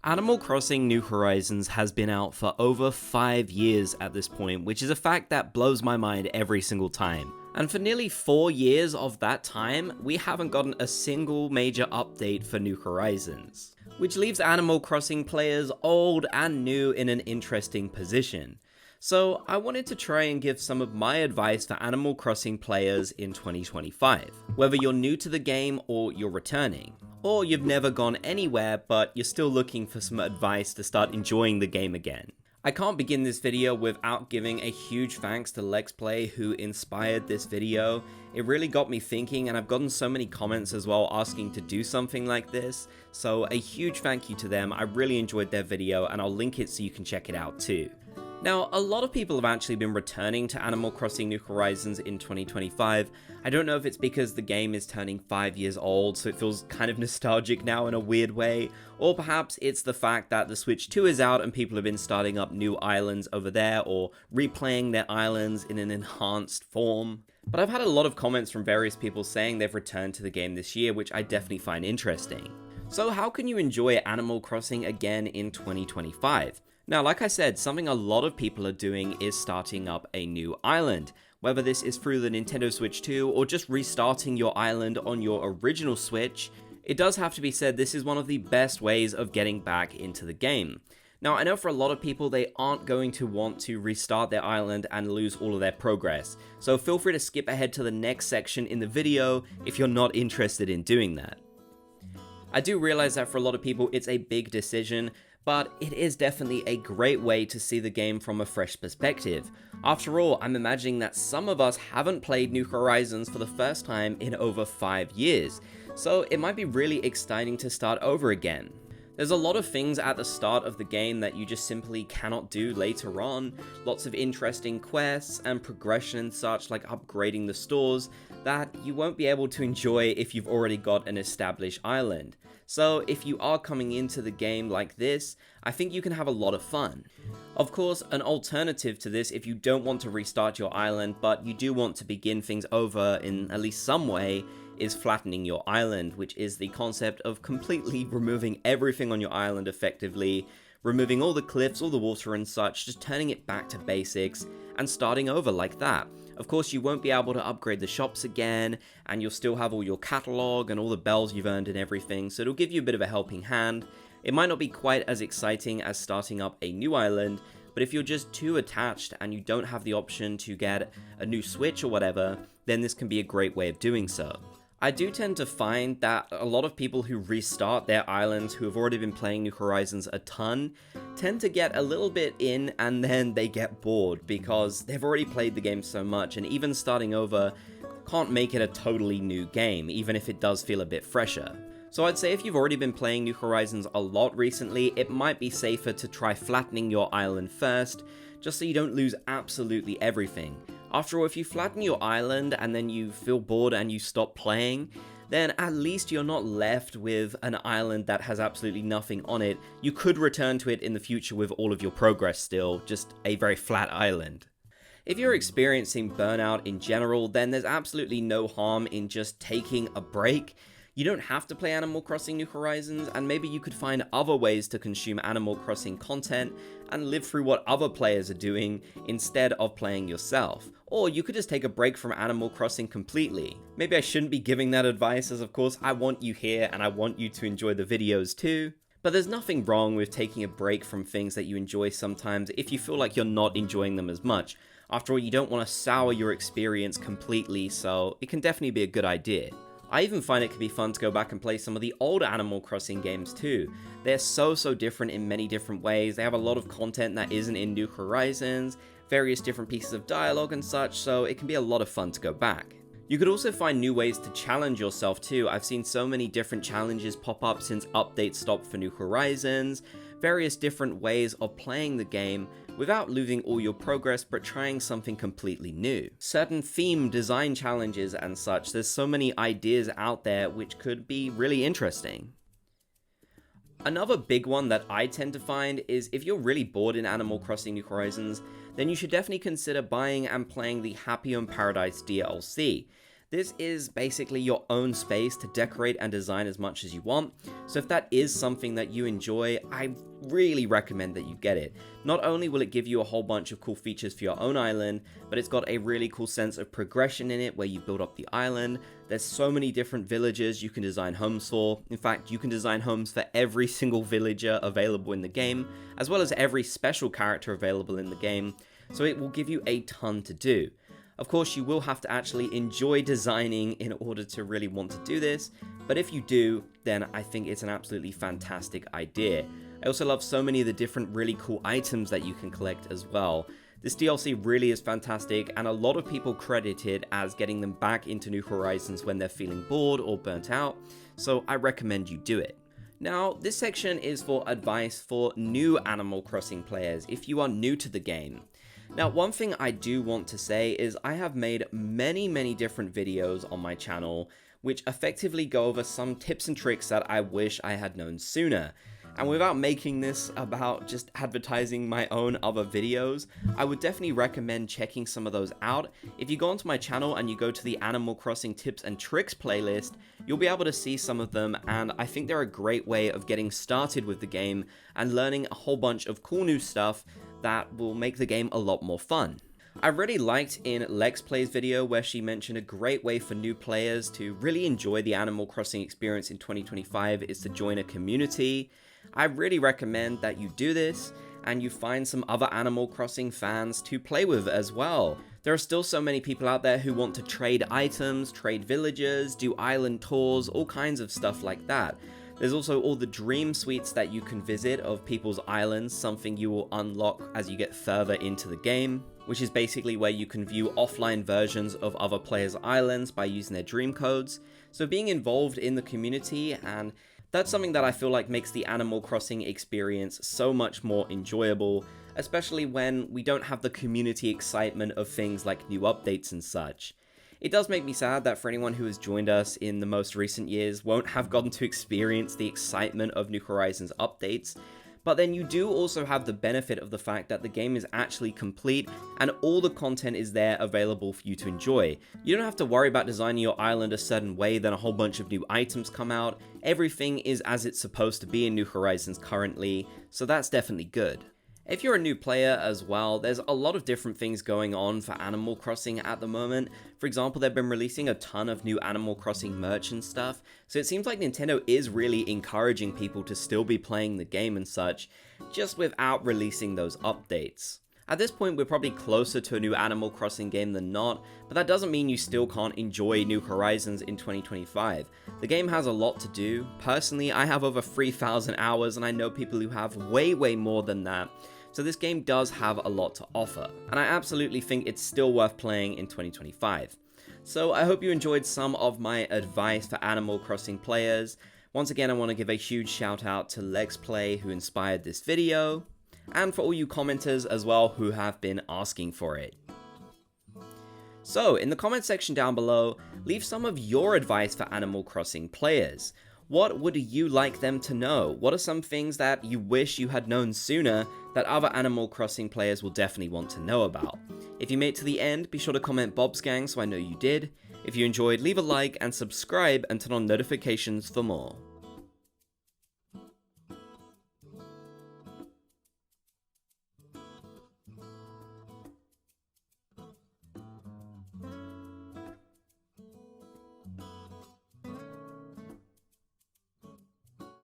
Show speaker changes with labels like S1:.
S1: Animal Crossing New Horizons has been out for over 5 years at this point, which is a fact that blows my mind every single time. And for nearly 4 years of that time, we haven't gotten a single major update for New Horizons, which leaves Animal Crossing players old and new in an interesting position. So I wanted to try and give some of my advice for Animal Crossing players in 2025, whether you're new to the game or you're returning, or you've never gone anywhere but you're still looking for some advice to start enjoying the game again. I can't begin this video without giving a huge thanks to LexPlay who inspired this video. It really got me thinking, and I've gotten so many comments as well asking to do something like this, so a huge thank you to them. I really enjoyed their video and I'll link it so you can check it out too. Now, a lot of people have actually been returning to Animal Crossing New Horizons in 2025. I don't know if it's because the game is turning 5 years old, so it feels kind of nostalgic now in a weird way, or perhaps it's the fact that the Switch 2 is out and people have been starting up new islands over there, or replaying their islands in an enhanced form. But I've had a lot of comments from various people saying they've returned to the game this year, which I definitely find interesting. So how can you enjoy Animal Crossing again in 2025? Now, like I said, something a lot of people are doing is starting up a new island. Whether this is through the Nintendo Switch 2 or just restarting your island on your original Switch, it does have to be said this is one of the best ways of getting back into the game. Now, I know for a lot of people they aren't going to want to restart their island and lose all of their progress, so feel free to skip ahead to the next section in the video if you're not interested in doing that. I do realize that for a lot of people it's a big decision, but it is definitely a great way to see the game from a fresh perspective. After all, I'm imagining that some of us haven't played New Horizons for the first time in over 5 years, so it might be really exciting to start over again. There's a lot of things at the start of the game that you just simply cannot do later on, lots of interesting quests and progression and such, like upgrading the stores, that you won't be able to enjoy if you've already got an established island. So if you are coming into the game like this, I think you can have a lot of fun. Of course, an alternative to this, if you don't want to restart your island, but you do want to begin things over in at least some way, is flattening your island, which is the concept of completely removing everything on your island effectively, removing all the cliffs, all the water and such, just turning it back to basics, and starting over like that. Of course, you won't be able to upgrade the shops again, and you'll still have all your catalog and all the bells you've earned and everything, so it'll give you a bit of a helping hand. It might not be quite as exciting as starting up a new island, but if you're just too attached and you don't have the option to get a new Switch or whatever, then this can be a great way of doing so. I do tend to find that a lot of people who restart their islands who have already been playing New Horizons a ton tend to get a little bit in and then they get bored because they've already played the game so much, and even starting over can't make it a totally new game, even if it does feel a bit fresher. So I'd say if you've already been playing New Horizons a lot recently, it might be safer to try flattening your island first, just so you don't lose absolutely everything. After all, if you flatten your island and then you feel bored and you stop playing, then at least you're not left with an island that has absolutely nothing on it. You could return to it in the future with all of your progress still, just a very flat island. If you're experiencing burnout in general, then there's absolutely no harm in just taking a break. You don't have to play Animal Crossing New Horizons, and maybe you could find other ways to consume Animal Crossing content and live through what other players are doing instead of playing yourself. Or you could just take a break from Animal Crossing completely. Maybe I shouldn't be giving that advice, as of course I want you here and I want you to enjoy the videos too. But there's nothing wrong with taking a break from things that you enjoy sometimes if you feel like you're not enjoying them as much. After all, you don't want to sour your experience completely, so it can definitely be a good idea. I even find it can be fun to go back and play some of the old Animal Crossing games too. They're so different in many different ways. They have a lot of content that isn't in New Horizons, various different pieces of dialogue and such, so it can be a lot of fun to go back. You could also find new ways to challenge yourself too. I've seen so many different challenges pop up since updates stopped for New Horizons, various different ways of playing the game without losing all your progress but trying something completely new. Certain theme design challenges and such, there's so many ideas out there which could be really interesting. Another big one that I tend to find is if you're really bored in Animal Crossing New Horizons, then you should definitely consider buying and playing the Happy on Paradise DLC. This is basically your own space to decorate and design as much as you want, so if that is something that you enjoy, I really recommend that you get it. Not only will it give you a whole bunch of cool features for your own island, but it's got a really cool sense of progression in it where you build up the island. There's so many different villages you can design homes for. In fact, you can design homes for every single villager available in the game, as well as every special character available in the game, so it will give you a ton to do. Of course, you will have to actually enjoy designing in order to really want to do this, but if you do, then I think it's an absolutely fantastic idea. I also love so many of the different really cool items that you can collect as well. This DLC really is fantastic, and a lot of people credit it as getting them back into New Horizons when they're feeling bored or burnt out, so I recommend you do it. Now, this section is for advice for new Animal Crossing players if you are new to the game. Now, one thing I do want to say is I have made many different videos on my channel which effectively go over some tips and tricks that I wish I had known sooner. And without making this about just advertising my own other videos, I would definitely recommend checking some of those out. If you go onto my channel and you go to the Animal Crossing Tips and Tricks playlist, you'll be able to see some of them, and I think they're a great way of getting started with the game and learning a whole bunch of cool new stuff that will make the game a lot more fun. I really liked in Lex Play's video where she mentioned a great way for new players to really enjoy the Animal Crossing experience in 2025 is to join a community. I really recommend that you do this and you find some other Animal Crossing fans to play with as well. There are still so many people out there who want to trade items, trade villages, do island tours, all kinds of stuff like that. There's also all the dream suites that you can visit of people's islands, something you will unlock as you get further into the game, which is basically where you can view offline versions of other players' islands by using their dream codes. So being involved in the community, and that's something that I feel like makes the Animal Crossing experience so much more enjoyable, especially when we don't have the community excitement of things like new updates and such. It does make me sad that for anyone who has joined us in the most recent years won't have gotten to experience the excitement of New Horizons updates, but then you do also have the benefit of the fact that the game is actually complete and all the content is there available for you to enjoy. You don't have to worry about designing your island a certain way, then a whole bunch of new items come out. Everything is as it's supposed to be in New Horizons currently, so that's definitely good. If you're a new player as well, there's a lot of different things going on for Animal Crossing at the moment. For example, they've been releasing a ton of new Animal Crossing merch and stuff, so it seems like Nintendo is really encouraging people to still be playing the game and such, just without releasing those updates. At this point, we're probably closer to a new Animal Crossing game than not, but that doesn't mean you still can't enjoy New Horizons in 2025. The game has a lot to do. Personally, I have over 3,000 hours, and I know people who have way more than that. So this game does have a lot to offer, and I absolutely think it's still worth playing in 2025. So I hope you enjoyed some of my advice for Animal Crossing players. Once again, I want to give a huge shout out to Lex Play who inspired this video, and for all you commenters as well who have been asking for it. So in the comment section down below, leave some of your advice for Animal Crossing players. What would you like them to know? What are some things that you wish you had known sooner that other Animal Crossing players will definitely want to know about? If you made it to the end, be sure to comment Bob's Gang so I know you did. If you enjoyed, leave a like and subscribe and turn on notifications for more.